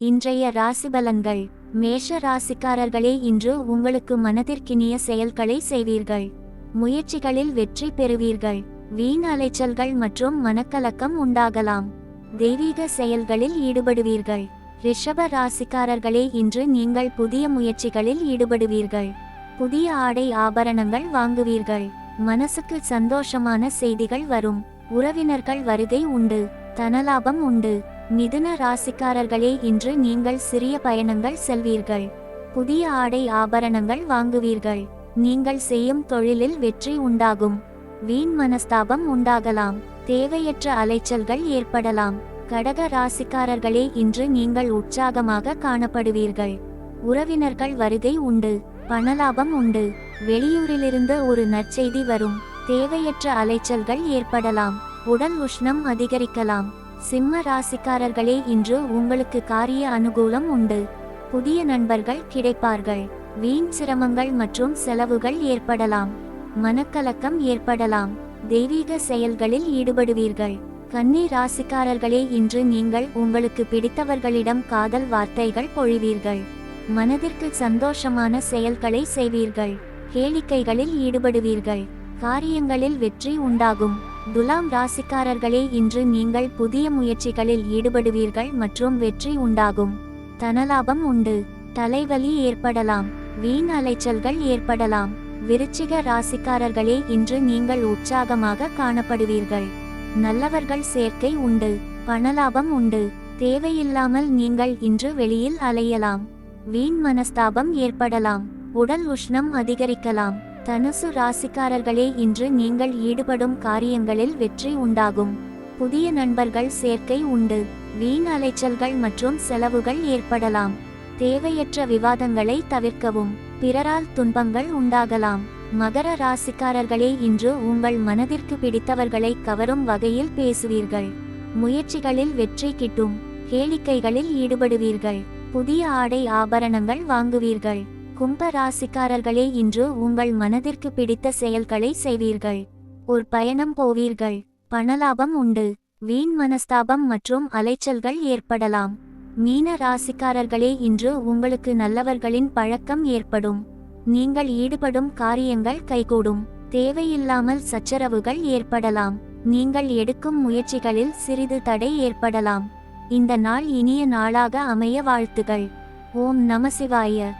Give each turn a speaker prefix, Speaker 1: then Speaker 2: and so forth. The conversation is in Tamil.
Speaker 1: இன்றைய ராசிபலன்கள். மேஷ ராசிக்காரர்களே, இன்று உங்களுக்கு மனதிற்கினிய செயல்களை செய்வீர்கள். முயற்சிகளில் வெற்றி பெறுவீர்கள். வீண் அலைச்சல்கள் மற்றும் மனக்கலக்கம் உண்டாகலாம். தெய்வீக செயல்களில் ஈடுபடுவீர்கள். ரிஷப ராசிக்காரர்களே, இன்று நீங்கள் புதிய முயற்சிகளில் ஈடுபடுவீர்கள். புதிய ஆடை ஆபரணங்கள் வாங்குவீர்கள். மனசுக்கு சந்தோஷமான செய்திகள் வரும். உறவினர்கள் வருகை உண்டு. தனலாபம் உண்டு. மிதுன ராசிக்காரர்களே, இன்று நீங்கள் சிறிய பயணங்கள் செல்வீர்கள். புதிய ஆடை ஆபரணங்கள் வாங்குவீர்கள். நீங்கள் செய்யும் தொழிலில் வெற்றி உண்டாகும். வீண் மனஸ்தாபம் உண்டாகலாம். தேவையற்ற அலைச்சல்கள் ஏற்படலாம். கடக ராசிக்காரர்களே, இன்று நீங்கள் உற்சாகமாக காணப்படுவீர்கள். உறவினர்கள் வருகை உண்டு. பணலாபம் உண்டு. வெளியூரிலிருந்து ஒரு நற்செய்தி வரும். தேவையற்ற அலைச்சல்கள் ஏற்படலாம். உடல் உஷ்ணம் அதிகரிக்கலாம். சிம்ம ராசிக்காரர்களே, இன்று உங்களுக்கு காரிய அனுகூலம் உண்டு. புதிய நண்பர்கள் கிடைப்பார்கள். வீண் சிரமங்கள் மற்றும் செலவுகள் ஏற்படலாம். மனக்கலக்கம் ஏற்படலாம். தெய்வீக செயல்களில் ஈடுபடுவீர்கள். கன்னி ராசிக்காரர்களே, இன்று நீங்கள் உங்களுக்கு பிடித்தவர்களிடம் காதல் வார்த்தைகள் பொழிவீர்கள். மனதிற்கு சந்தோஷமான செயல்களை செய்வீர்கள். கேளிக்கைகளில் ஈடுபடுவீர்கள். காரியங்களில் வெற்றி உண்டாகும். துலாம் ராசிக்காரர்களே, இன்று நீங்கள் புதிய முயற்சிகளில் ஈடுபடுவீர்கள் மற்றும் வெற்றி உண்டாகும். தனலாபம் உண்டு. தலைவலி ஏற்படலாம். வீண் அலைச்சல்கள் ஏற்படலாம். விருச்சிக ராசிக்காரர்களே, இன்று நீங்கள் உற்சாகமாக காணப்படுவீர்கள். நல்லவர்கள் சேர்க்கை உண்டு. பணலாபம் உண்டு. தேவையில்லாமல் நீங்கள் இன்று வெளியில் அலையலாம். வீண் மனஸ்தாபம் ஏற்படலாம். உடல் உஷ்ணம் அதிகரிக்கலாம். தனுசு ராசிக்காரர்களே, இன்று நீங்கள் ஈடுபடும் காரியங்களில் வெற்றி உண்டாகும். புதிய நண்பர்கள் சேர்க்கை உண்டு. வீண் அலைச்சல்கள் மற்றும் செலவுகள் ஏற்படலாம். தேவையற்ற விவாதங்களை தவிர்க்கவும். பிறரால் துன்பங்கள் உண்டாகலாம். மகர ராசிக்காரர்களே, இன்று உங்கள் மனதிற்கு பிடித்தவர்களை கவரும் வகையில் பேசுவீர்கள். முயற்சிகளில் வெற்றி கிட்டும். கேளிக்கைகளில் ஈடுபடுவீர்கள். புதிய ஆடை ஆபரணங்கள் வாங்குவீர்கள். கும்ப ராசிக்காரர்களே, இன்று உங்கள் மனதிற்கு பிடித்த செயல்களை செய்வீர்கள். ஒரு பயணம் போவீர்கள். பணலாபம் உண்டு. வீண் மனஸ்தாபம் மற்றும் அலைச்சல்கள் ஏற்படலாம். மீன ராசிக்காரர்களே, இன்று உங்களுக்கு நல்லவர்களின் பழக்கம் ஏற்படும். நீங்கள் ஈடுபடும் காரியங்கள் கைகூடும். தேவையில்லாமல் சச்சரவுகள் ஏற்படலாம். நீங்கள் எடுக்கும் முயற்சிகளில் சிறிது தடை ஏற்படலாம். இந்த நாள் இனிய நாளாக அமைய வாழ்த்துகள். ஓம் நம சிவாய.